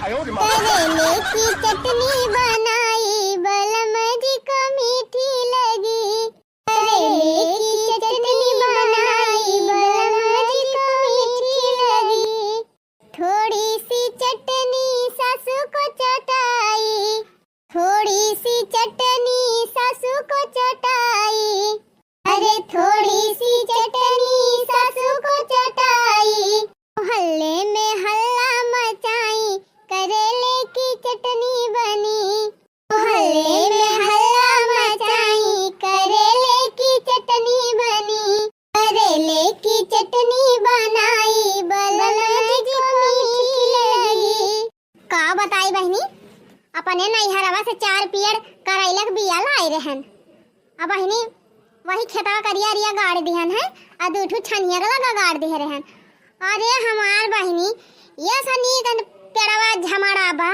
करेले की चटनी बनाई बलम जी को मीठी लगी। करेले की चटनी बनाई बलम जी को मीठी लगी। थोड़ी सी चटनी सासू को चटाई। थोड़ी सी चटनी सासू को चटाई। अरे थोड़ी सी चटनी सासू को चटाई। हल्ले में हल्ला मचाई करेले की चटनी बनी। हल्ले में हल्ला मचाई करेले की चटनी बनी। करेले की चटनी बनाई बलम जी को मीठी लगी। का बताई बहनी, अपने नैहरवा से 4 पियर करैला के बिया लाई रहन। अब बहनी वही खेतवा करिया रिया गाड़ दिहन है आ 2 ठो छनिया लगा गाड़ दिए रहन। अरे हमार बहनी ये सनी पेड़वा झमड़ा बा,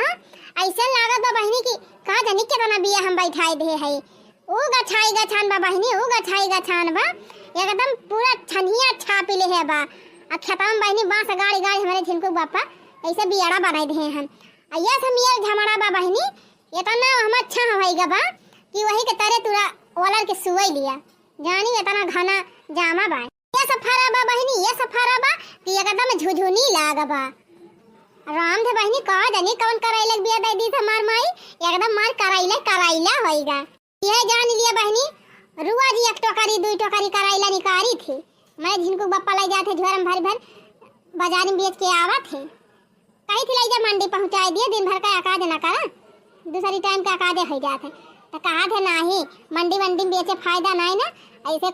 ऐसे लागत बा बहनी की का जानी कितना बिया हम बैठाई दे है। ओ गछाई गछान बा बहनी, ओ गछाई गछान बा, एकदम पूरा छनिया छापी ले है बा। आ खेतवा में बहनी बांस गाड़ी गाड़ी हमारे झिनकू बापा ऐसे बियाड़ा बनाई दे हन। आ ये समिया झमड़ा बा बहनी इतना हम अच्छा होइगा बा कि वही के तरह तुरा ओलर के सुई लिया जानी इतना घना जामा बा। ये सफारा बा बहनी, ये सफारा बा कि एकदम झुझुनी लाग बा। राम थे बहनी का जानी कौन करैला बिया दे दी मार माई, एकदम मार करैला करैला होइगा। यह जान लिया बहनी रुआ जी 1 टोकरी 2 टोकरी करैला निकारी थी। मैं जिनको बप्पा ले जाते झोरम भर भर बाजार में बेच के आवा थे। कहीं थी ले जा मंडी पहुंचाई दिए, दिन भर का अकाज ना करा, दूसरी टाइम का अकाज हो जाते तो कहा थे नहीं मंडी मंडी में बेचे फायदा नहीं ना, ऐसे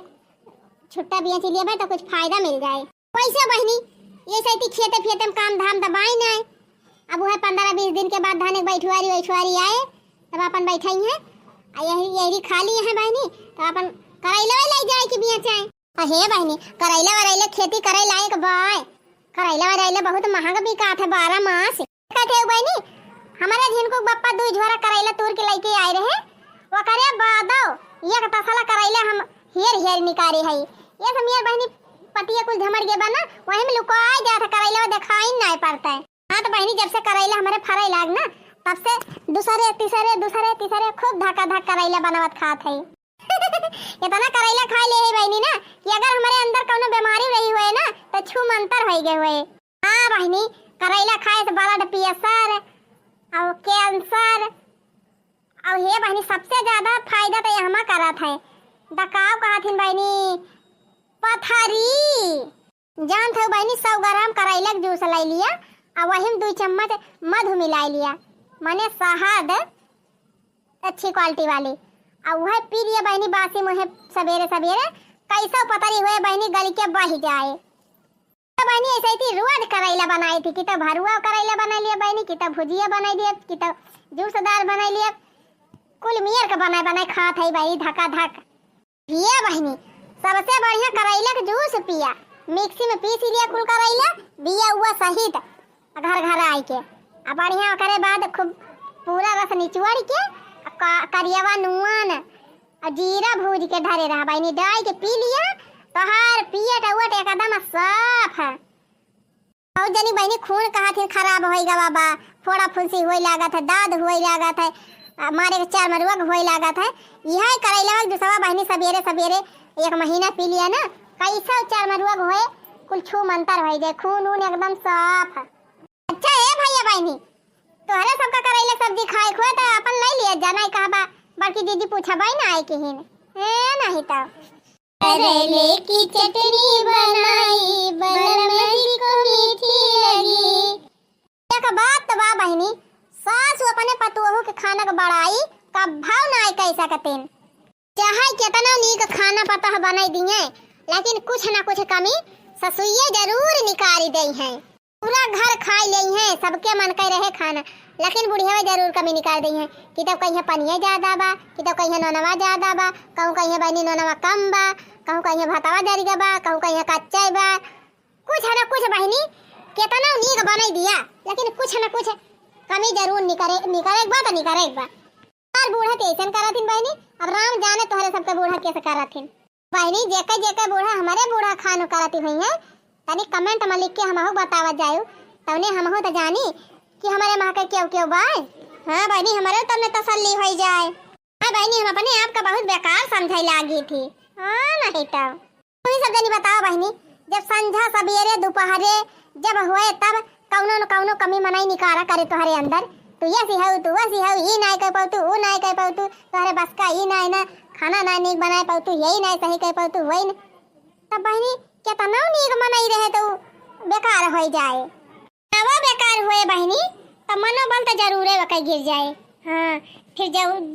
छुट्टा बेच लिए भाई तो कुछ फायदा मिल जाए। वैसे बहनी ये सही खेते फेते में काम धाम दबाई नहीं। अब वो 15-20 दिन के बाद धान बैठुआरी वैठुआरी आए तब अपन बैठाई है यही यही खाली है बहनी तो अपन करैला ले जाए कि बिया चाहे। अहे बहनी करैला वरैला खेती करे लायक बाय, करैला वरैला बहुत महंगा बिकात है 12 मास। कहते हो बहनी हमारे जिनको बप्पा 2 झोरा करैला तोड़ के लेके आए रहे, वो करे बादो एक तसला करैला हम हेर निकारे है। ये समिया बहनी पतिया कुछ झमड़ के बना वही में लुकाई जाता करैला दिखाई नहीं पड़ता है। हाँ तो बहनी जब से करैला हमारे फराई लाग ना तब से दूसरे तीसरे खूब धक्का धक्का करैला बनावत खात है। इतना करैला खा ले है बहनी ना कि अगर हमारे अंदर कोनो बीमारी रही हुए ना तो छू मंतर हो गए हुए। हाँ बहनी करैला खाए तो ब्लड प्रेशर और कैंसर और ये बहनी सबसे ज्यादा फायदा तो यहाँ करत है दकाव कहथिन बहनी पथरी। जान थे बहनी 100 ग्राम करैला के जूस लाई लिया और वही में 2 चम्मच मधु मिला लिया, माने शहद अच्छी क्वालिटी वाली, और वह पी लिया बहनी बासी मुहे सवेरे सवेरे कैसा पथरी हुए बहनी गल के बह जाए। तो बहनी ऐसे ही रोज करैला बनाई थी कि तो भरुआ करैला बना लिया बहनी, कि तो भुजिया बना दिया, कि तो जूसदार बना लिया, कुल मियर का बनाए खात है बहनी धक्का धक। ये बहनी सबसे बढ़िया करैला के जूस पिया, मिक्सी में पीस लिया कुल करैला बिया हुआ सहित घर आई के अब बढ़िया करे बाद खूब पूरा रस निचोड़ के करियावा नुआन जीरा भूज के धरे रहा बहनी डाल के पी लिया तो हर पियट उट एकदम साफ है। और जनी बहनी खून कहा थी खराब होएगा बाबा, फोड़ा फुंसी होए लागत है, दाद होए लागत है, मारे के 4 मरुआ होए लागत है। यह करैला दूसरा बहनी सवेरे सवेरे 1 महीना पी लिया ना कैसा 4 मरुआ होए कुल छू मंतर हो जाए, खून ऊन एकदम साफ है। अच्छा है भैया बहनी तोहरे सबका करैला सब्जी खाए खुआ तो अपन ले लिया जाना कहबा बाकी दीदी पूछा भाई ना आए कहीं नहीं तो करेले की चटनी बनाई बलम जी को मीठी लगी। एक बात तो बा बहनी सासू अपने पतोहू के खाना का बड़ाई का भाव ना कैसा कतेन चाहे कितना नीक खाना पता बनाई दिए लेकिन कुछ ना कुछ कमी ससुइये जरूर निकाली दी है। पूरा घर खाई ली है सबके मन कर रहे खाना लेकिन बुढ़िया जरूर कमी निकाल दी है कि तब कहीं पनिया ज्यादा बा, कि तब कहीं नोनवा ज्यादा बा, कहूँ कहीं बनी नोनवा कम बा, कहूँ कहीं भातवा जरिगा बा, कहूँ कहीं कच्चा बा, कुछ है ना कुछ बहनी कितना नीक बनाई दिया लेकिन कुछ ना कुछ कमी जरूर निकले बा तो निकले बा। और बूढ़ा कैसन करथिन बहनी अब राम जाने तोहरे सबके बूढ़ा कैसे करथिन बहनी जेके बूढ़ा हमारे बूढ़ा खानो करती हुई है तनी कमेंट में लिख के हमहु बतावा जायो तवने हमहु तो जानी कि हमारे माँ के क्यों क्यों बाय। हाँ बहनी हमारे तब तसल्ली हो जाए। हाँ बहनी हम अपने आप का बहुत बेकार समझे लागी थी। हाँ नहीं तब तुम सब जनी बताओ बहनी, जब संझा सवेरे दोपहरे जब हुए तब कौनो न कौनो कमी मनाई निकारा करे तुम्हारे अंदर। तू ऐसी हो तू वैसी हो, ये नहीं कह पाऊ तू वो नहीं कह पाऊ तू, तुम्हारे बस का ये नहीं ना खाना ना नीक बनाए पाऊ तू, यही नहीं सही कह पाऊ तू वही। तब बहनी क्या तनाव नीक मनाई रहे तो बेकार हो जाए। वो बेकार हुए बहनी तो मनोबल तो जरूर है वही गिर जाए। हाँ फिर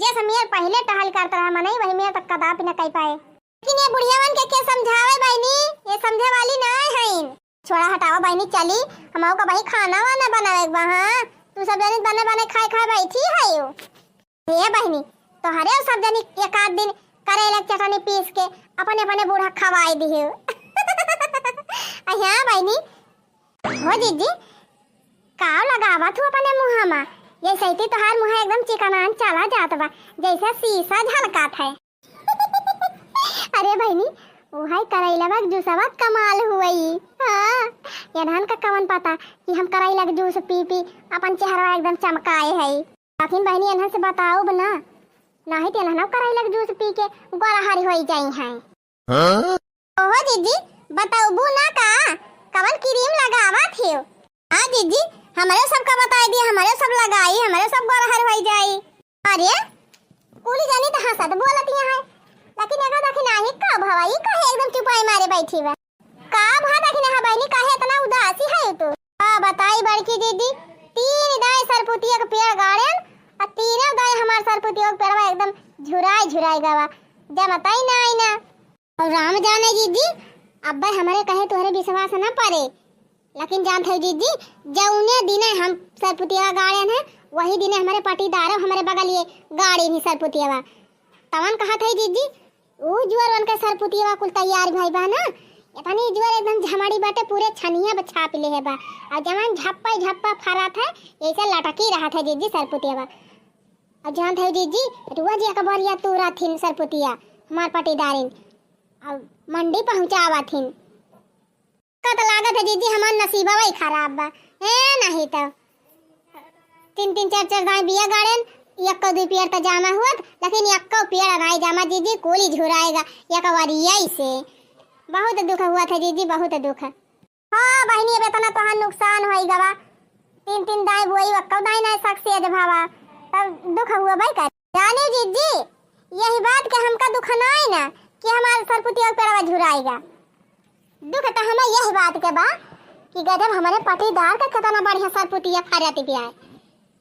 जैसे मेरे पहले टहल करता रहा मनाई वही मेरे तक कदापि न कह पाए। लेकिन ये बुढ़ियावन के क्या समझावे बहनी, ये समझे वाली ना है। छोड़ा हटाओ बहनी, चली हमको का भाई खाना वाना बनावे वहाँ तू सब जनी बने बने खाए खाए बैठी है यो। ये बहनी तो हरे सब जनी एक आध दिन करेला चटनी पीस के अपने अपने बूढ़ा खवाई दी हो। हाँ बहनी हो जीजी काव लगावा तू अपने मुँह में, ये सही तो हर मुँह एकदम चिकनान चला जात बा जैसे शीशा झलकात है। अरे बहनी वही करेला का जूसवा कमाल हुई। हाँ ये धान का कवन पता कि हम करेला का जूस पी पी अपन चेहरा एकदम चमकाए है। लेकिन बहनी इन्हें से बताओ बना नहीं तो ना करेला का जूस पी के गोरा हरी हो जाई है। ओहो जीजी बताओ बू ना का कवन क्रीम लगावा थी। हाँ जीजी हमारे सबका बता दिया, हमारे सब लगाई, हमारे सब गोरा हरी हो जाई। अरे पूरी जानी तो हंसत बोलती है, लेकिन एका देखी नाही का भवाई काहे एकदम चुपाई मारे बैठी बा। का भा देखी ना बहनी काहे इतना उदासी है तू। हां बताई बड़की दीदी, तीन दाई सरपुतिया के पेड़ गाड़न और तीनों दाई हमार सरपुतिया के पेड़वा एकदम झुराई झुराई गवा जब बताई ना आई ना। और राम जाने दीदी अब्बा हमारे कहे तोहरे विश्वास ना पड़े, लेकिन जान थे दीदी जौने दिने हम सरपुतिया गाड़न है वही दिने हमारे पाटीदार हमारे बगल ये गाड़ी नहीं सरपुतिया तवन कहा था दीदी वो जुआर वन का सरपुतिया कुल तैयार भाई बा ना इतनी जुआर एकदम झमाड़ी बाटे पूरे छनिया पे छाप ले है बा और जवान झप्पा झप्पा फरा था ऐसे लटकी रहा था दीदी सरपुतिया। और जान थे दीदी रुआ जी का बरिया तूरा थीन सरपुतिया हमार पाटीदारिन और मंडी पहुंचावा थीन का तो लागत है दीदी हमार नसीबा वही खराब बा है नहीं तो तीन तीन चार चार दाई बिया गाड़न यक्का दो पेड़ तो जामा हुआ लेकिन यक्का पेड़ नहीं जामा दीदी कोली झुराएगा यक्का वरिया से बहुत दुख हुआ था दीदी बहुत दुख। हाँ बहनी अब इतना तो नुकसान होई गवा तीन तीन दाई बोई यक्का दाई ना सक्सेस भावा तब दुख हुआ भाई का जाने दीदी यही बात के हमका दुख ना है ना कि हमारे सरपुतिया पेड़वा झुराएगा। दुख तो हमें यही बात के बा कि गजब हमारे पाटीदार का कितना बढ़िया सरपुतिया खरियाती पिया है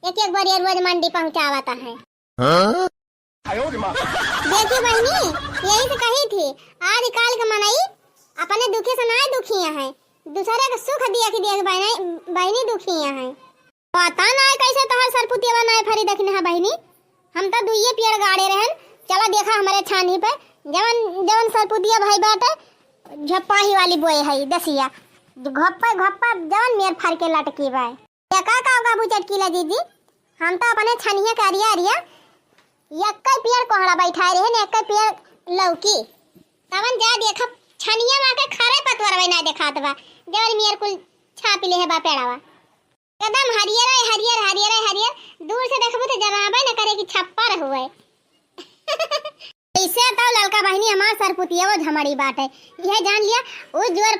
एक एक बार रोज मंडी पहुंचावाता है। देखी बहनी यही से कही थी आज काल का मनाई अपने दुखी से नहीं दुखिया है दूसरे का सुख दिया कि देख बहनी दुखिया है। पता ना कैसे तोहर सरपुतिया नहीं फरी देखने है बहनी हम तो दुइये पेड़ गाड़े रहन चला देखा हमारे छानी पे जवन जवन सरपुतिया भाई बाटे झप्पा ही वाली बोए है दसिया घप्पा घप्पा जवन मेर फर के लटकी बा का बाबू चटकीला दीदी हम तो अपने छनिया के अरिया अरिया यक्का पेड़ कोहड़ा बैठाए रहे ने एक पेड़ लौकी तवन जा देखा छनिया में के खरे पतवर ना देखात बा जवन मेर कुल छाप ले है बा पेड़वा एकदम हरियर है हरियर हरियर है हरियर दूर से देखबो तो जनाबे न करे कि छप्पर हुए। ऐसे तो ललका बहनी हमार सरपुतिया वो झमड़ी बात है यह जान लिया उज्जवल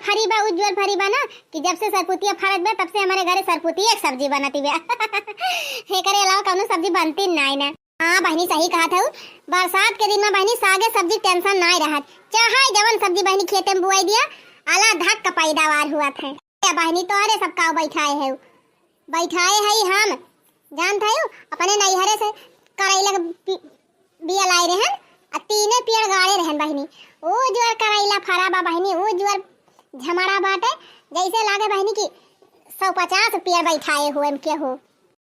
फरी बा ना कि जब से सरपुतिया फरत बा तब से हमारे घरे सरपुतिया एक सब्जी बनती बा। हे करे अलावा कौनो सब्जी बनती नहीं ना। हाँ बहनी सही कहा था बरसात के दिन में बहनी सागे सब्जी टेंशन नहीं रहा चाहे जवन सब्जी बहनी खेते में बुआई दिया अला धक का पैदावार हुआ था। बहनी तो अरे सब का बैठाए है हम जान था अपने नैहरे से करैला बिया लाए रहन आ तीने पेड़ गाड़े रहन बहनी ओ जुआर करैला फरा बा बहनी ओ जुआर झमड़ा बाटे जैसे लागे बहनी की 150 पेड़ बैठाए हुए के हो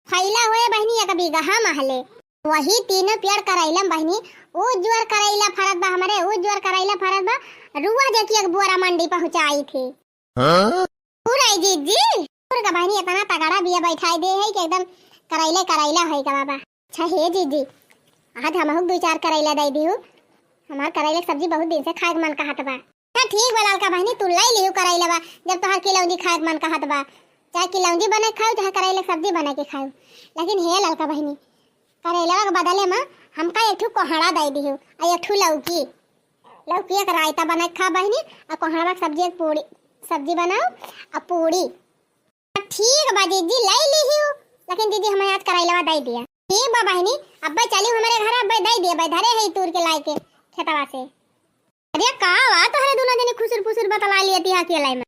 फैला हुए बहनी एक बीघा महले वही तीनों पेड़ करैला बहनी ओ जुआर करैला फरत बा हमारे ओ जुआर करैला फरत बा रुआ जाके एक बोरा मंडी पहुंचाई थी। पूरा जीजी पूरा बहनी इतना तगड़ा बिया बैठाई दे है कि एकदम करैला है का बाबा। अच्छा हे जीजी आज हम दो चार करैला दे दी हूँ हमार करैला की सब्जी बहुत दिन से खाए मन कहत बा। ठीक बा लाल का बहनी तू लाई लियो करैला बा जब तोहर किलौजी खाए मन कहत बा चाहे किलौंजी बना के खाओ चाहे करेला के सब्जी बना के खाओ, लेकिन हे ललका बहिनी करेला के बदले में हमका एक ठू कोहड़ा दे दियो आ एक ठू लौकी के रायता बना के खा बहिनी और कोहड़ा के सब्जी एक पूरी सब्जी बनाओ और पूरी। ठीक बा दीदी ले लिहियो, लेकिन दीदी हमें आज करेला दे दिया। ठीक बा बहिनी अब्बा चली हमारे घर अब्बा दे दिए भाई धरे है तूर के लाई के खेतवा से। अरे का वा तोहरे दोनों जने खुसुर फुसुर बतला लियती अकेले में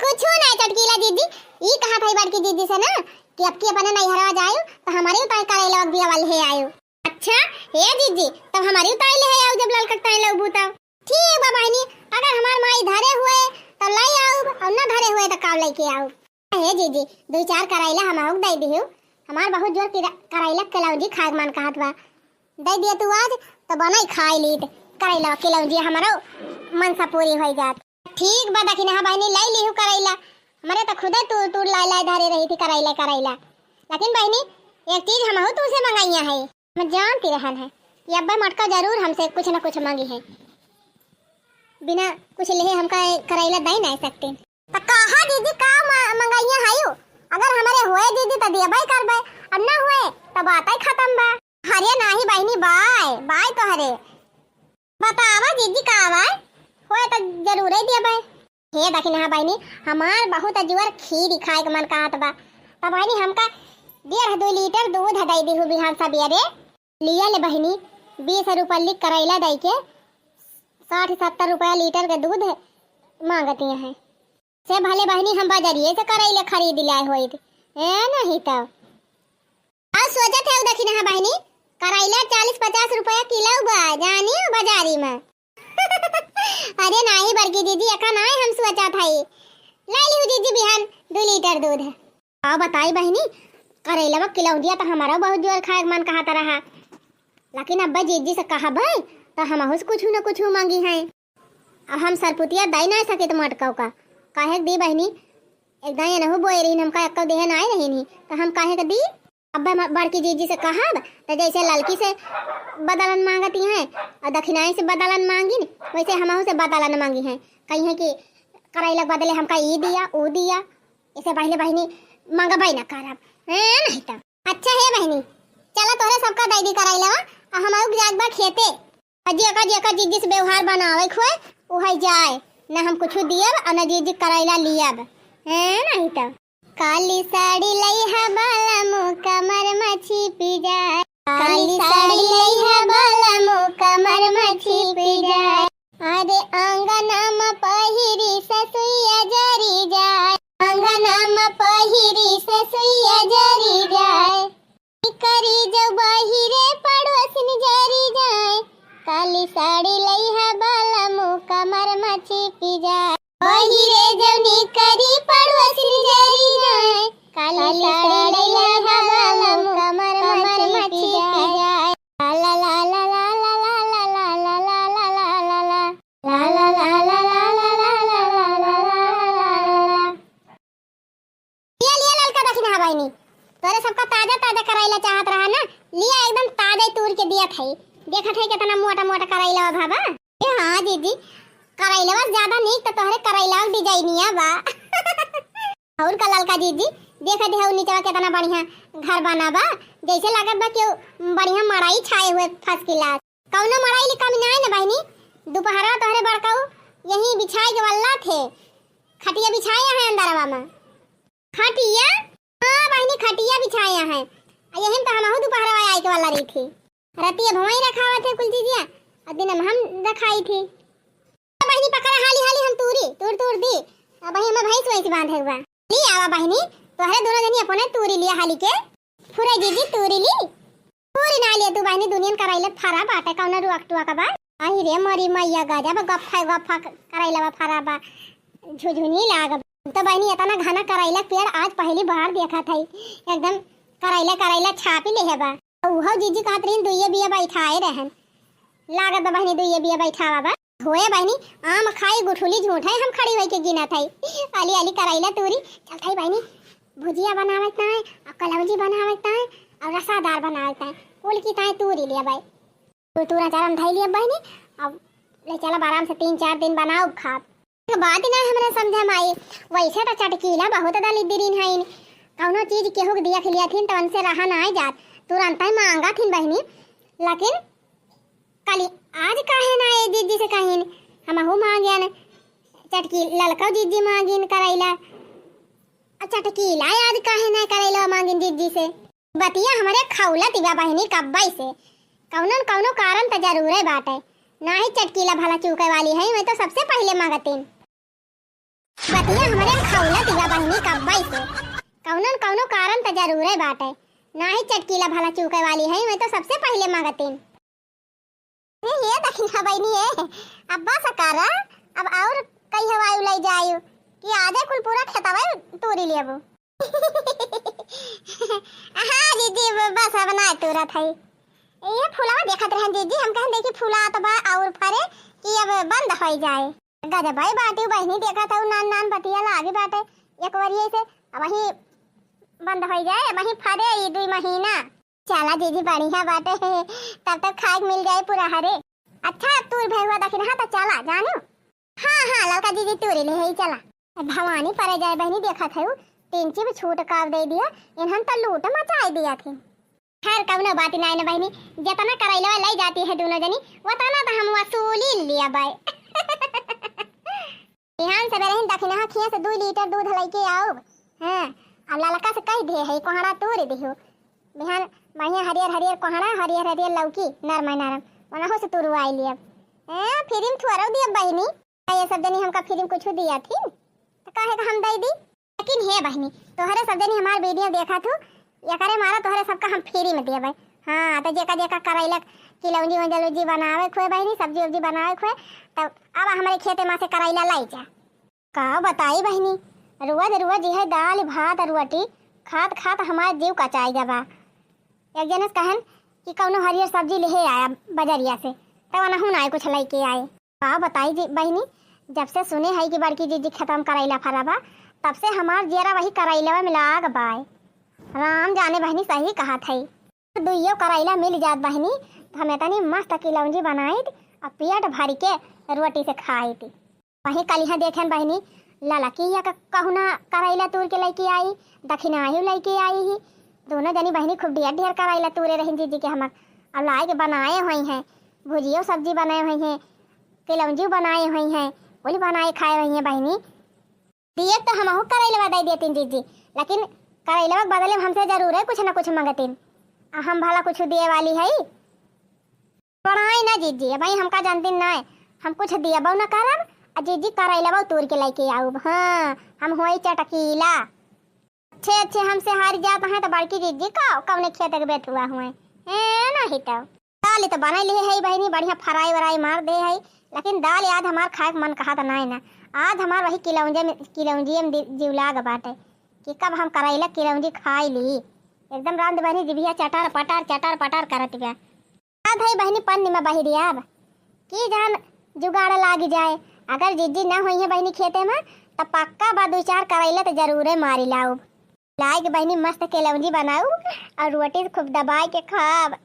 कुछ नहीं चटकीला दीदी ई कहा भाई बार की दीदी से ना कि अब की अपने नहीं हरवा जायो तो हमारे उतार करेला बिया वाले है आयो। अच्छा हे दीदी तब हमारी उतार ले है आओ जब लाल कट्टा ले बूता। ठीक बा बहिनी अगर हमार माई धरे हुए तो लाई आओ और ना धरे हुए तो काव लेके आओ। हे दीदी दो चार करेला हम आउ दे दियो, हमार बहुत जोर करेला कलौजी खाए मन कहत बा दे दिए तू आज तो बनाई खाई लीत करेला कलौजी हमारो मन सा पूरी हो जात। ठीक बा दखिन हां बहिनी ले लिहु करेला हमारे तो खुदे तू लाई धरे रही थी करेला, लेकिन बहिनी एक चीज हम तुमसे मंगाइया है मैं जानती रहन है कि अब्बा मटका जरूर हमसे कुछ न कुछ मांगी है, बिना कुछ ले हमका करेला दे नहीं सकते। तो कहा दीदी का मंगाइया है अगर हमारे हुए दीदी तो दिया बाय करबे और ना हुए तो बात ही खत्म बा। हरे नाही बहिनी बाय बाय तो हरे बतावा दीदी का बाय होए तो जरूर ही दिया बाय। हे दखिन हां बहिनी हमार बहुत अजवर खीर खाए के मन कहत बा तब बहिनी हमका 1.5-2 लीटर दूध दे दी हूं बिहान सबेरे लिया ले बहिनी 20 रुपए ली करेला दे के 60-70 रुपया लीटर के दूध मांगती हैं से भले बहिनी हम बाजारिए से करेला खरीद लाए होई ए नहीं तो आज सोचत है दखिन हां बहिनी करेला 40-50 रुपया किलो बा जानी बाजारी में अरे नहीं बरकी दीदी एका नहीं हम सोचा था ये ले ली दीदी बिहान 2 लीटर दूध है। आओ बताई बहिनी करेला में किलौजिया तो हमारा बहुत जोर खाए मन कहता रहा, लेकिन अब्बा जीजी से कहा भाई तो हम उस कुछ न कुछ मांगी हैं अब हम सरपुतिया दे नहीं सके तो मटकाऊ का काहे दी बहिनी एकदम ये न हो बोए रही हमका एक देह ना आई रही तो हम काहे का दी। अब्बा बड़की जीजी से कहा तो जैसे लड़की से बदलन मांगती हैं और दक्षिणाई से बदलन मांगी वैसे हम से बदलन मांगी हैं कहीं है कि करेला बदले हमका ई दिया वो दिया इसे पहले बहिनी मंगबाई ना करब नहीं तो। अच्छा है बहिनी चला तोरे सबका दैदी करेला और हम आउ जाग बा खेते जेका जीजी से व्यवहार बनावे खोए उहे जाए ना हम कुछ दियब और ना जीजी करेला लियब नहीं तो। काली साड़ी लइहा बाला मो कमर मछी पी जाए काली साड़ी लइहा बाला मो कमर मछी पी जाए अरे अंगना म पहिरी ससुइया जरी जाए अंगना म पहिरी ससुइया जरी जाए करी जो बाहिरे पड़ोसन जरी जाए काली साड़ी लइहा बाला मो कमर मछी पी जाए बाहिरे जवनी करी पड़ोसन जरी जाए काली साड़ी लइहा बाला मो कमर मछी पी जाए ला ला ला ला ला ला ला ला ला ला ला ला ला ला ला ला ला ला लिया ललका दखिन हा बहिनी तोरे सबका ताजा करेला चाहत रहा ना लिया एकदम ताजा तूर के दिया था देखत है कितना मोटा करेला भाबा ए हां दीदी करेला ज्यादा नहीं तो तोहरे करेला डिजाइनिया बा और का ललका दीदी देखत है नीचे कितना बढ़िया घर बना बा जैसे लागत बा कि बढ़िया मड़ाई छाए हुए फर्स्ट क्लास कौनो मड़ाई लिखा में नहीं ना बहिनी दोपहरा तोहरे बड़काऊ यही बिछाए के वाला थे खटिया बिछाया है अंदरवा में खटिया हां बहिनी खटिया बिछाया है यही तो हम दोपहरा आए के वाला रही थी रतिया भवाई रखावा थे कुल चीजिया और दिन हम रखाई थी बहिनी पकड़ा हाली हम तूर दी अब बहिनी में भैंस वैसे बांधे हुआ ली आवा बहिनी तोहरे दोनों जनी अपने तूरी लिया हाली के फुरे जीजी तूरी ली पूरी ना लिया तू बहिनी दुनियन कराइले फरा बाटे कौन रुअक्टुआ का बा आई रे मरी मैया गाजा बा गप्फा कराइला बा फरा बा झुझुनी लाग तो बहिनी इतना घना कराइला पेड़ आज पहली बार देखा था एकदम कराइला छापी ले है बा ओहो जीजी कहत रही दुइये बिया बैठाए रहन लागत बा बहिनी दुइये बिया बैठावा बा होए बहिनी आम खाई गुठुली झूठ है हम खड़ी होई के गिना थाई आली कराइला तूरी चल थाई बहिनी भुजिया बनावत ना है कलौजी बनावत ना है और रसादार बनावत ना है कुल की ताई तूरी लिया भाई तूरा चारम धाई लिया बहिनी अब ले चला आराम से 3-4 दिन बनाओ खा बात ना हमरा समझ में आई। वैसे तो चटकीला बहुत डाली दिरीन है। कौनो चीज केहू के दिया खिलिया थीन तो उनसे रहा ना जात, तुरंत ही मांगा थीन बहनी। लेकिन कल आज काहे ना ए दीदी से कहिन हमहू मांगियन चटकी ललका दीदी मांगिन करैला, चटकीला आज काहे ना करैला मांगिन दीदी से। बतिया हमारे खौला तिबा बहनी कब्बई से कौनो कारण तो जरूर है बाटे। ना ही चटकीला भला चूके वाली है, मैं तो सबसे पहले मांगतीन। बतिया हमारे खौला तिबा बहनी कब्बई से कौनो कारण तो जरूर है बाटे। ना ही चटकीला भला चूके वाली है, मैं तो सबसे पहले मांगतीन। ये देखिए बहनी है अब्बा सकारा अब और कई हवाई ले जायु कि आधे कुल पूरा खेतवा तोरी लेबो। हां दीदी बस बना तुरत है। ये फूलवा देखत रहन दीदी, हम कहन देखी फूला तो बा और फरे कि अब बंद हो जाए। गजब भाई बाटी बहनी देखत हूं नान नान बतिया लागे बाटे एक वरिए से अब वही बंद हो जाए, वही फरे ई 2 महीना। चला दीदी बढ़िया बाटे तब तक खाए मिल जाए पूरा हरे। अच्छा तूर भैया दखिन हां तो चला जानो। हां लड़का दीदी तूरी ले ही चला। भवानी परे जाए बहनी देखत हूं 3 चिब छूट काव दे दिया, इन्हन तो लूट मचाई दिया थी। खैर कौनो बात नहीं ना बहनी, जितना करैला ले जाती है दोनों जनी उतना तो हम वसूली लिया बाय। बिहान से बरहिन दखिन खिया से 2 लीटर दूध लेके आओ। हां अब ललका से कह दे है कोहड़ा तोड़ दियो। बिहान बढ़िया हरियर कोहड़ा हरियर लौकी नरम नरम वनहो से तुरवाई लिया। फ्री में थोड़ा दिया बहनी, ये सब जनी हमका फ्री में कुछ दिया थी तो काहे का हम दे दी। लेकिन हे बहनी तोहरे सब जनी हमार वीडियो देखा थू या करे मारा तोहरे सबका हम फ्री में देबे। हां तो जेका करैला किलौजी मंजलौजी बनावे खोए बहनी, सब्जी उब्जी बनावे खोए तब अब हमारे खेते में से करैला लाई जा। का बताई बहनी रोज है दाल भात और रोटी खात हमार जीव कचाई जाबा। एक जनस कहन कि कौनो हरियर सब्जी ले आया बजरिया से तब अनहु ना कुछ लेके आए। का बताई जी बहनी जब से सुने है कि बड़की दीदी खत्म करैला फराबा तब से हमार जेरा वही करैला में लाग बाय। राम जाने बहनी सही कहा था। दुइयो करैला मिल जात बहनी तो हमें तनी मस्त किलौजी बनाई और पेट भर के रोटी से खाई थी। वही कल यहाँ देखें बहनी ललकी या कहूना करैला तूर के लेके आई, दखिनाही लेके आई ही। दोनों जनी बहनी खूब ढेर करैला तूरे रही दीदी के हमर अब लाई के बनाए हुई हैं, भुजियो सब्जी बनाए हुई हैं, किलौजी बनाए हुई हैं, बोली बनाए खाए हुई हैं बहनी। दिए तो हम करैला दे देती दीदी, लेकिन करैला के बदले हमसे जरूर है कुछ ना कुछ मंगतीन। हम भला कुछ दिए वाली है पढ़ाई ना जीजी भाई हमका जानती ना है, हम कुछ दिया बहु ना करब जीजी करैला तोड़ के लेके आऊ। हाँ हम होई चटकीला अच्छे हमसे हार जात हैं तो बड़की जीजी का कौने खेत के बैठ हुआ हुए हैं नहीं तो दाल तो बना लिए है बहनी बढ़िया फ्राई वराई मार दे है। लेकिन दाल याद हमार खाए मन कहा तो नहीं ना आज हमार वही किलौजी में जीवलाग बाटे कि कब हम करैला किलौजी खाई ली एकदम रांध बहनी जिभिया चटार पटार करत गया। याद है बहनी पन्नी में बही दिया कि जान जुगाड़ लाग जाए। अगर जिद्दी ना हुई है बहनी खेते में तो पक्का बा 2-4 करैला तो जरूर मारी लाऊ लाए के बहनी मस्त किलौजी बनाऊ और रोटी खूब दबाई के खाब।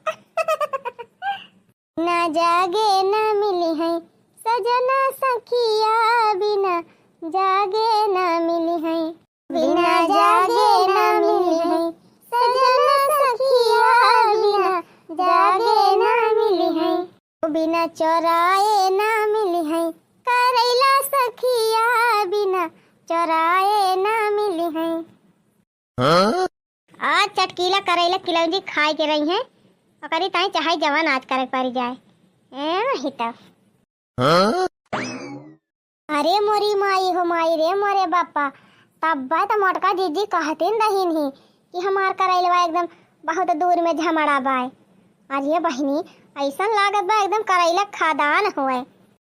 ना जागे ना मिली है सजना सखिया बिना जागे ना मिली है, बिना जागे ना मिली है सजना सखिया बिना जागे ना मिली है, बिना चोराए ना मिली है करैला सखिया बिना चोराए ना मिली है। आज चटकीला करैला किलौजी खाए के रही है और करी ताई चाहे जवान आज करे पड़ जाए नहीं तब। अरे मोरी माई हो माई रे मोरे बापा तब तो मोटका जीजी कहते रही ही कि हमार करैलवा एकदम बहुत दूर में झमड़ा बाय। अरे बहनी ऐसा लागत बा एकदम करैला खादान हुए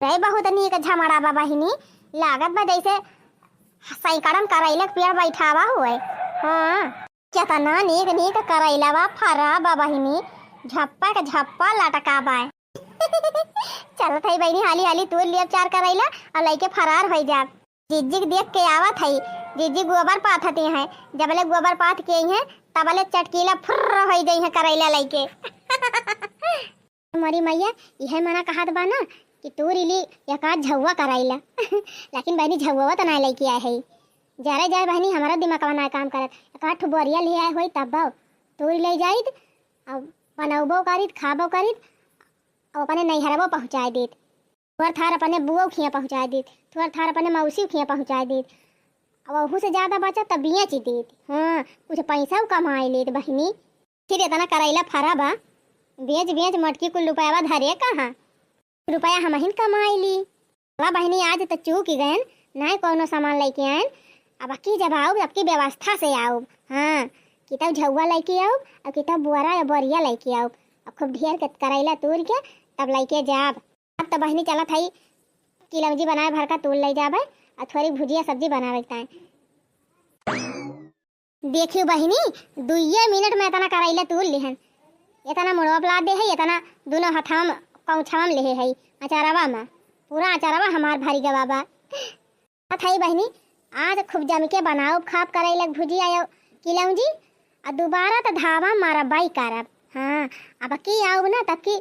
रे बहुत नीक झमड़ा बा बहनी लागत बा जैसे सैकड़न करैला पेड़ बैठावा हुए। हाँ कितना नीक करैला बा फरा बा बहनी झप्पा का झप्पा लटका बाय। चलो थई बहनी हाली तोड़ लिया 4 करैला और लेके फरार हो जा। जीजी देख के आवत है जीजी गोबर पाथती हैं जबले गोबर पाथ के हैं तबले चटकीला फुर्र हो गई है करैला लेके। हमारी मैया यह मना कहत बा ना कि तू रिली एक आध झौवा कराइला लेकिन बहनी झौवा तो ना लेके आए है जरा जाए बहनी हमारा दिमाग ना काम करत एक आठ बोरिया ले आए होई तब बाऊ तू ले जाइत अब बनौबो करित खाबो करित अब अपने नैहरबो पहुँचाए देत थोड़ा थार अपने बुओ खिया पहुँचाए देत थोड़ा थार अपने मौसी खिया पहुँचाए देत अब वहू से ज़्यादा बचत तब बेच देत हाँ कुछ पैसा कमाए लेत बहनी फिर इतना करैला फरा बा बेच बेच मटकी कुल रुपया धरे कहाँ रुपया हम ही कमाई ली वाह बहनी आज तो चूक गए नहीं कोनो सामान लेके आए अब अक्की जब आओ अब की व्यवस्था से आओ हाँ किताब झौवा लेके आओ और किताब बुआरा या बोरिया लेके आओ अब खूब ढेर के करैला तोड़ के तब लेके जाब अब तो बहनी चलत है किलौजी बनाए भर का तोड़ ले जाबे और थोड़ी भुजिया सब्जी बनावे ताए देखियो बहनी 2 मिनट में इतना करैला तोड़ लिहन इतना मुड़वा पला दे है इतना दोनों हथाम कौछाम ले है अचारवा में पूरा अचारवा हमार भारी गवाबा थई बहनी आज खूब जम के बनाओ खाप करैला भुजिया या किलौजी और दोबारा तो धावा मारा बाई करब हाँ अब की आओ ना तब की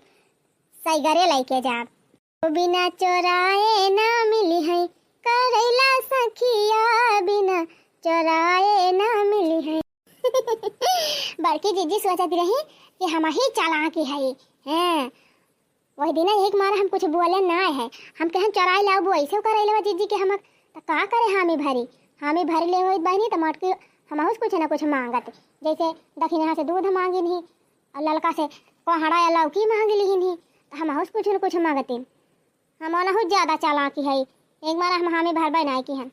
सैगरे लेके जाब बिना चोराए ना मिली है करैला सखिया बिना चोराए ना मिली है बड़की जीजी सोचती रही कि हम ही चला के है हैं वही दिन एक मारा हम कुछ बोले ना है हम कहें चोराए लाओ वो ऐसे करे ले जीजी के हम तो का करे हामी भरी ले होई बहनी तो मटकी हम कुछ ना कुछ मांगत जैसे दक्षिणा से दूध मांगी नहीं और ललका से कोहड़ा या लौकी मांग ली नहीं तो हम कुछ न कुछ मांगते हम बहुत ज्यादा चालाकी है एक बार हम हामी भर बनाए की हैं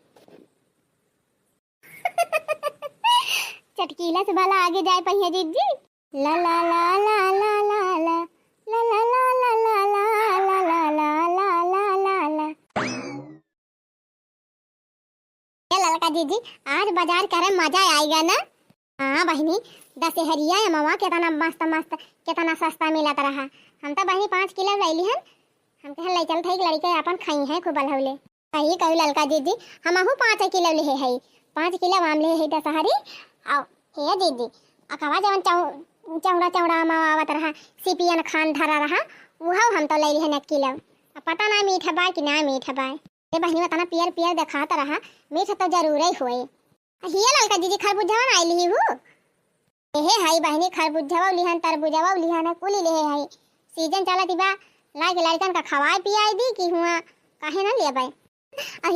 चटकीला से भला आगे जाए पहिया जीजी ला ला ला ला ला ला ला ला ला ला ला ला ला ला ला ला ला ला ललका जीजी आज बाजार करे मजा आएगा ना हाँ बहनी दशहरिया है मामा कितना मस्त मस्त कितना सस्ता मिला रहा हम तो बहनी 5 किलो ले ली हन हम कह ले चल थई लड़के अपन खाई है खूब बलहौले सही कहू ललका दीदी हमहू 5 किलो ले है 5 किलो आम ले है दशहरी आओ हे दीदी अखवा जवन चौड़ा चौड़ा आम आवत रहा सिपियन खान धरा रहा वह हम तो ले ली है 1 किलो पता ना मीठा बा कि ना मीठा बा ये बहनी तना पियर पियर दिखाता रहा मीठा तो जरूर ही होए हिया ललका दीदी खरबूजा आई ली हूँ हे हाई बहनी खरबूजा लिहन तरबूजा लिहन कुली ले है सीजन चलती बा लाइक लड़कन का खवाए पियाई दी कि हुआ काहे ना ले भाई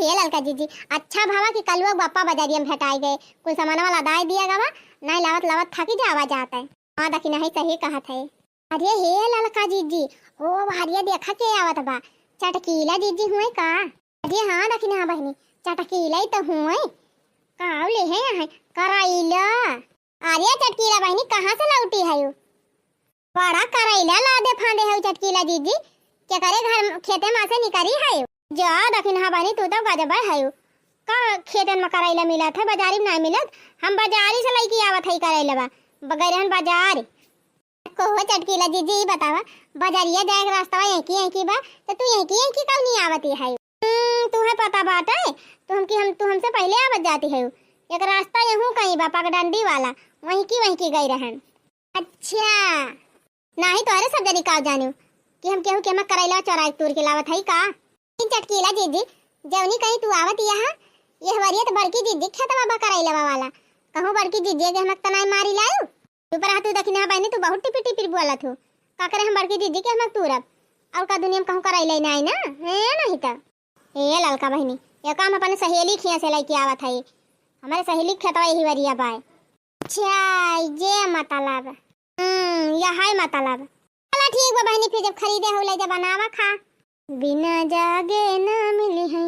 हे ललका जीजी अच्छा भावा कि कलुआ बापा बाजारिया में भेटाई गए कुल सामान वाला दाई दिया गवा नहीं लावत लावत थकी जावा जाता है हाँ दखी नहीं सही कहा थे अरे हे ललका जीजी ओ हरिया देखा के आवत बा चटकीला जीजी हुए का अरे हाँ दखी ना बहनी चटकीला ही तो हुए काव ले है कराइला अरे चटकीला बहनी कहाँ से लौटी है यू बड़ा करैला ला दे फांदे है चटकीला जीजी क्या करे घर खेते में से निकरी है जा दखिन हा बनी तू तो गजब है का खेतन में करैला मिला था बाजारी में नहीं मिलत हम बाजारी से लेके आवत है करैला बा बगैरन बाजार को चटकीला जीजी बतावा बाजारिया जाए रास्ता यहीं की बा तो तू यहीं की कब नहीं आवती है तुम्हें पता बात है तू हमसे पहले आवत जाती है एक रास्ता यहूं कहीं बा पगडंडी वाला वहीं की गई रहन अच्छा नहीं तो अरे सब जनी का जानियो कि हम केहू के में करैला चौराई तूर के लावत है का इन चटकीला जीजी जवनी कहीं तू आवत यहाँ ये हवरिया तो बड़की जीजी खेतवा बा करैला वाला कहूं बड़की जीजी के हमक तनाई मारी लायो तू पर तू दखिना बहनी तू बहुत टिपी टिपी बोलत हो का करे हम बड़की जीजी के हमक तूरब और का दुनिया में कहूं करैला नहीं ना है नहीं तो ए ललका बहनी ये काम अपन सहेली खिया से लेके आवत है हमारे सहेली खेतवा यही वरिया बाय अच्छा ये मतलब यह है मतलब चला ठीक बा बहनी फिर जब खरीदे हो ले जब बनावा खा बिना जागे ना मिली है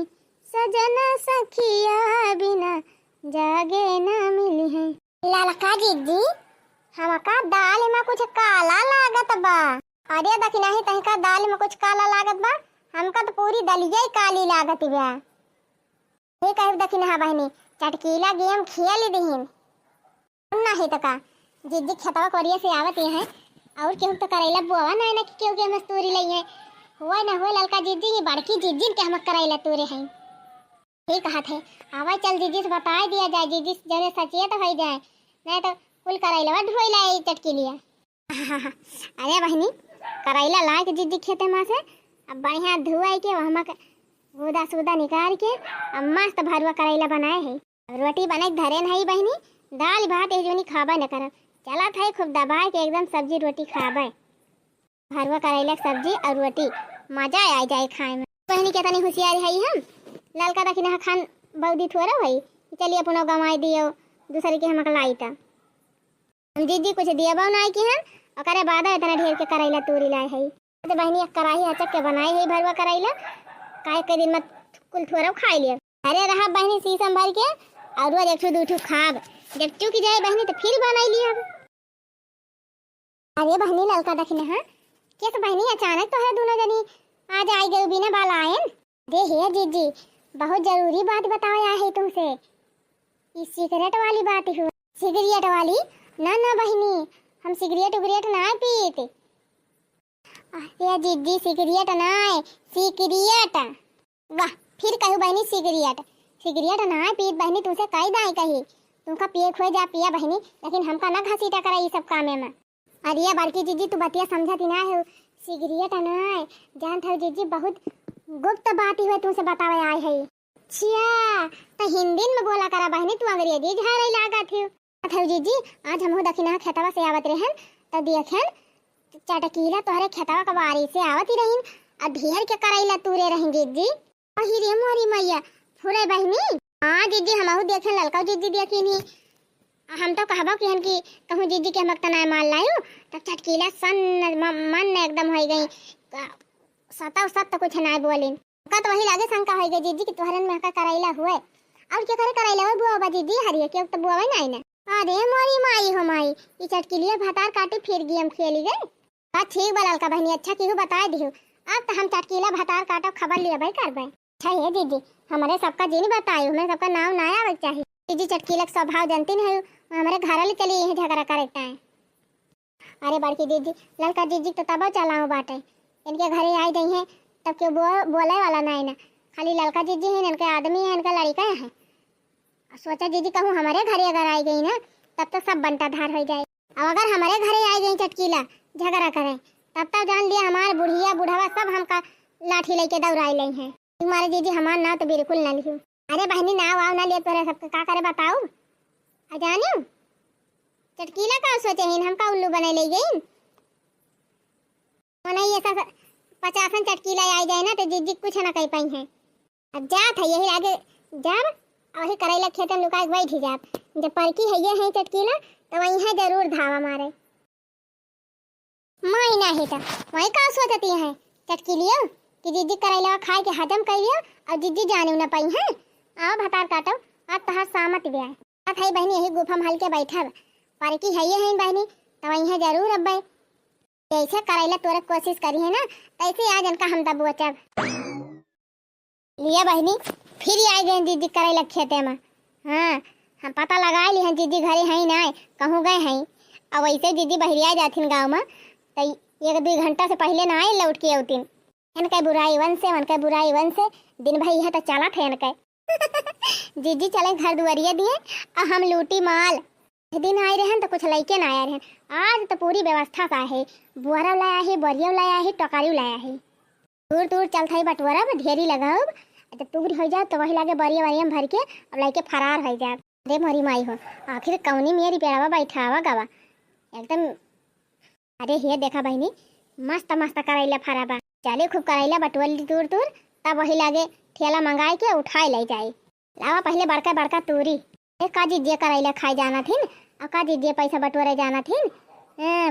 सजना सखिया बिना जागे ना मिली है ललका जीजी हमका दाल में कुछ काला लागत बा अरे दखिना ही तही का दाल में कुछ काला लागत बा हमका तो पूरी दलिया ही काली लागत बा हे कह दखिना बहनी चटकीला गेम खेल दीहिन नहीं तो का जिद्दी खेतवा कोरिया से आवत है और केहू तो करैला बुआ ना ना केहू के मस्तूरी लई है हुआ ना हो ललका जीजी की बड़की जीजी के हम करैला तूरे हैं ठीक कहा थे आवा चल जीजी से बता दिया जाए जीजी जरे सचिए तो हो जाए नहीं तो कुल करैला ढोई लाई चटकी लिया अरे बहनी करैला ला के जीजी खेते में से अब बढ़िया धुआई के वहाँ का गूदा सूदा निकाल के अब मस्त भरवा करेला बनाए है। रोटी बने धरे नहीं बहनी, दाल भात एक जोनी खाबा न करब, चला था खूब दबा के एकदम सब्जी रोटी खाबे। भरवा करेला सब्जी और रोटी मजा आ जाए खाए में। बहनी के तनी होशियारी है हम ललका दखिना खान बौदी थोड़ा भाई, चलिए अपना गंवाई दियो दूसरे के हमक लाई था हम जीजी कुछ दिया बाव ना कि हम और बाद इतना ढेर के करेला तूरी लाए है। तो बहनी एक कढ़ाई अचक के बनाई है भरवा करेला, काहे के दिन में कुल थोड़ा खा लिया। अरे रहा बहनी शीशम भर के और रोज एक दू ठू खाब, जब चुक जाए बहनी तो फिर बनाई लिया। अरे बहनी ललका दखिना हाँ क्या तो बहनी अचानक तो है दोनों जनी आज आई गई बिना बाल आयन। दे हे जीजी बहुत जरूरी बात बताओ या है तुमसे, इस सिगरेट वाली बात हुई। सिगरेट वाली? ना ना बहनी हम सिगरेट ना पीते। अरे जीजी सिगरेट ना है सिगरेट। वाह फिर कहूँ बहनी सिगरेट ना पीत बहनी, तुमसे कई दाई कही तुमका पिए खोए जा पिया बहनी, लेकिन हमका ना घसीटा करा ये सब कामे में। अरे बड़की जीजी तू बतिया समझती ना है, सिगरेट ना है जान था जीजी बहुत गुप्त बात हुए तुमसे बतावे आए है। छिया तो हिंदी में बोला करा बहनी, तू अंग्रेजी झाड़े लागा थी। अथव जीजी आज हम दखिना खेतवा से आवत रहन तो देखन चटकीला तोहरे खेतवा का बारी से आवत ही रहीन और ढेर के करैला तूरे रहीन जीजी। अहि रे मोरी मैया फुरे बहनी। हां जीजी हमहु देखन ललका जीजी देखिन ही, हम तो कहबो कि कहूं जीजी के हमक तना माल लायो तब चटकीला सन मन एकदम हो गई सता सत कुछ ना बोलिन का तो वही लागे शंका हो गई जीजी कि तोहरन में का करैला हुए और के करे करैला हुए बुआ जीजी हरिया के तो बुआ नहीं ना। अरे मोरी माई हो माई ये चटकीलिया भातार काटे फिर गेम खेली गई। हां ठीक बलाल का बहनी अच्छा केहू बता दियो, अब तो हम चटकीला भातार काटो खबर लिया भाई करबे। अच्छा है जीजी हमारे सबका जी नहीं बतायो, हमें सबका नाम ना आवे चाहिए। जीजी चटकीला का स्वभाव जानती नहीं हमारे घर ले चली यही झगड़ा करता है। अरे बड़की जीजी ललका जीजी तो तब चलाओ बाटे, इनके घरे आई गई है तब क्यों बोले वाला नहीं ना, खाली ललका जीजी है इनके आदमी है इनका लड़का है। सोचा जीजी कहूँ हमारे घरे अगर आई गई ना तब तो सब बंटा धार हो जाए, अब अगर हमारे घरे आई गई चटकीला झगड़ा करे तब तो जान लिया हमारे बुढ़िया बुढ़ावा सब हमका लाठी लेके दौड़ाई ली है। तुम्हारे जीजी हमार ना तो बिल्कुल ना लिखू। अरे बहनी ना वाव ना लिए तोरे सबके का करे बताओ अजानियो चटकीला का सोचे हिन हमका उल्लू बने ले गई नहीं ऐसा 50 चटकीला आई जाए ना तो जीजी कुछ ना कह पाई है। अब जा था यही आगे जब और करेला खेत में लुका के बैठ ही जात, जब परकी है चटकीला तो वही है जरूर धावा मारे माई ना है तो वही का सोचती है चटकीलियो कि जीजी करेला खा के हजम कर लियो और जीजी जाने ना पाई है। आओ भतार काटो आज तहार सामत ब्याह बात है बहनी यही गुफा में हल्के बैठब परकी है बहनी तो वही है जरूर अब जैसे करेला तोरे कोशिश करी है ना तैसे आज इनका हम दबो चब लिया बहनी फिर आई गए जीजी करेला खेते में। हाँ हम पता लगा ली हैं जीजी घरे हैं ना कहूँ गए हैं, अब वैसे जीजी बहरिया जाथिन गाँव में तो 1-2 घंटा से पहले ना आए लौट के औतीन इनके बुराई वन से दिन भर यह तो चला थे इनके जीजी चले घर दुआरिया दिए और हम लूटी माल दिन आए रहे तो कुछ लैके ना आया रहे। आज तो पूरी व्यवस्था सा है, बुआरा लाया है बोरिया लाया है टोकारी लाया है, दूर दूर चलता है बटुआरा में ढेरी लगाओ जब टूरी हो जाए तो वही लागे बरिया में भर के अब लैके फरार हो जाए। अरे मोरी माई हो आखिर कौनी मेरी पेड़ावा बैठावा गवा एकदम। अरे हे देखा बहनी मस्त मस्त करेला फराबा चले खूब करेला बटुअल दूर दूर तब वही लागे ठेला मंगाए के उठाए ले जाए लावा पहले बड़का बड़का तूरी एक का जीजिए करेला खाए जाना थी और का जीजिए पैसा बटोरे जाना थी।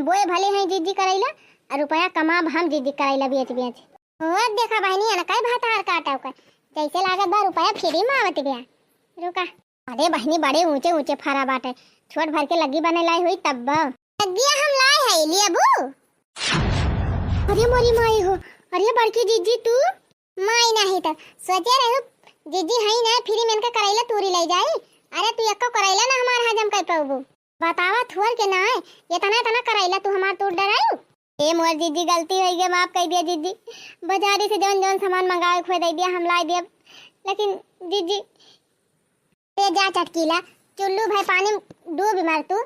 बोए भले हैं जीजी करेला और रुपया कमाब हम जीजी करेला बेच हो देखा बहनी है ना कई भातार काटा का जैसे लागत बा रुपया फ्री में आवत गया रुका। अरे बहनी बड़े ऊंचे ऊंचे फरा बाटे छोट भर के लगी बने लाई हुई तब लगिया हम लाए है लिए बू। अरे मोरी माई हो अरे बड़की जीजी तू माई नहीं तो सोचे रहे जीजी है ना फ्री में का करेला तूरी ले जाए। अरे तू एको करेला ना हमार हजम कर पाऊ बतावा थोर के ना ये तना करेला तू हमार तूर डराऊ। ए मोर जीजी गलती हो गई माफ कर दिया जीजी, बाजारी से जौन सामान मंगाए खोए दे दिया हम ला दिया लेकिन जीजी ते जा चटकीला चुल्लू भाई पानी डूब मार तू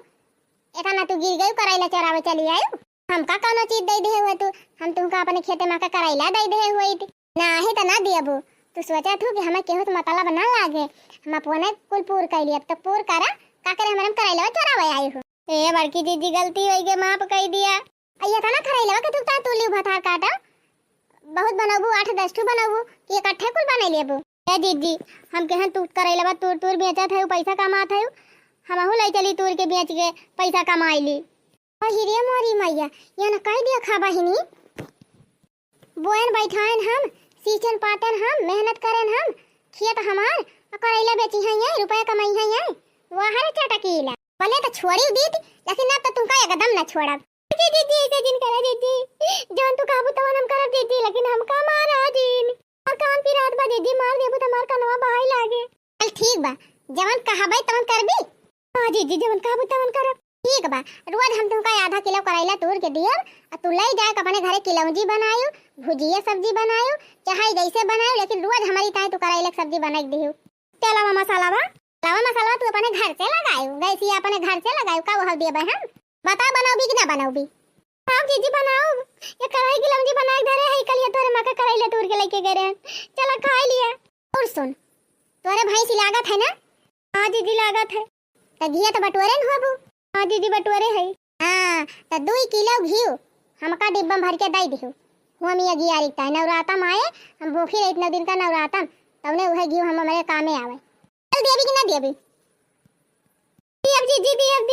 एका ना तू गिर गई करेला चरावे चली आयु। हमका कौनो चीज दे दे हुए तू, हम तुमका अपने खेते में का करैला दे दे हुए ना है त ना दियबू। तू सोचा तू कि हमें केहू मतलब ना लागे, हम अपने कुल पूर कैली, अब तो पूर करा का करे हमरे करैला चोरावे आई हो। ए बड़की दीदी गलती होई गे, माफ कह दिया। अइया था ना करैला के तू तूली भथार काटा बहुत बनाबू, 8-10 ठू बनाबू कि इकट्ठे कुल बना लेबू। ए दीदी हम केहन तू करैला तूर तूर बेचत है, पैसा कमात है, हमहू ले चली तूर के बेच के पैसा कमाईली। और हिरिया मोरी मैया ये ना कह दिया खा बहिनी, बोयन बैठान हम, सींचन पातन हम, मेहनत करन हम, खेत हमार करैला बेची है, ये रुपया कमाई है, ये वहां चटकीला भले तो छोड़ी दीदी, लेकिन ना तो तुमका एकदम ना छोड़ब। दीदी ऐसे दिन करा दीदी, जवन तू कहबू तवन हम करब दीदी, लेकिन हम का मारा दिन और कान पी रात बा दीदी, मार देबू त मार कनवा बहाई लागे। चल ठीक बा, जवन कहबै तवन करबी। हां दीदी जवन कहबू तवन करब। ठीक बा, रोज हम तुमका आधा किलो करैला तोड़ के दियब, आ तू ले जाए अपने घरे किलौजी बनायो, भुजिया सब्जी बनायो, चाहे जैसे बनायो, लेकिन रोज हमारी ताई तू करैला की सब्जी बना के दियो। तेलवा मसाला बा, लावा मसाला तू अपने घर से लगायो, गैसिया अपने घर से लगायो, का वो दिए बहन बता बनाओगी कि ना बनाओगी। हां दीदी बनाओ, ये कढ़ाई किलौजी बना के धरे है, कल ये तोरे मका करैला तोड़ के लेके गए रहे, चला खा लिया। और सुन तोरे भैंस लागत है ना? हां दीदी लागत है। त घिया तो बटोरे न होबू? हां दीदी बटोरे है। हां त 2 किलो घी हमका डिब्बा भर के दई दिहो, हम ये घी आरी ता नवराता माए, हम भूखी रही इतना दिन का नवराता, तबने वह घी हम हमारे कामे आवे। चल देबी कि ना देबी? दीदी दीदी अब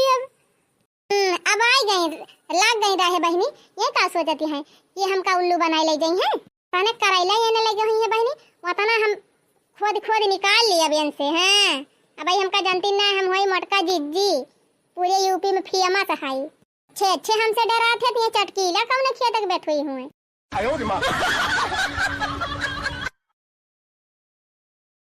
अब आई गई, लाग गई रहे बहनी, ये का सोचती है ये हमका उल्लू बनाए ले जाई है, तने करैला ये न लगे हुई है बहनी, वतना हम खुद निकाल लिए अब इनसे। हां अब हमका जानती ना, हम होई मोटका जिज्जी, पूरे यूपी में फियमा सखाई, अच्छे हमसे डराते थे, चटकीला कौन खेत तक बैठ हुई हूं।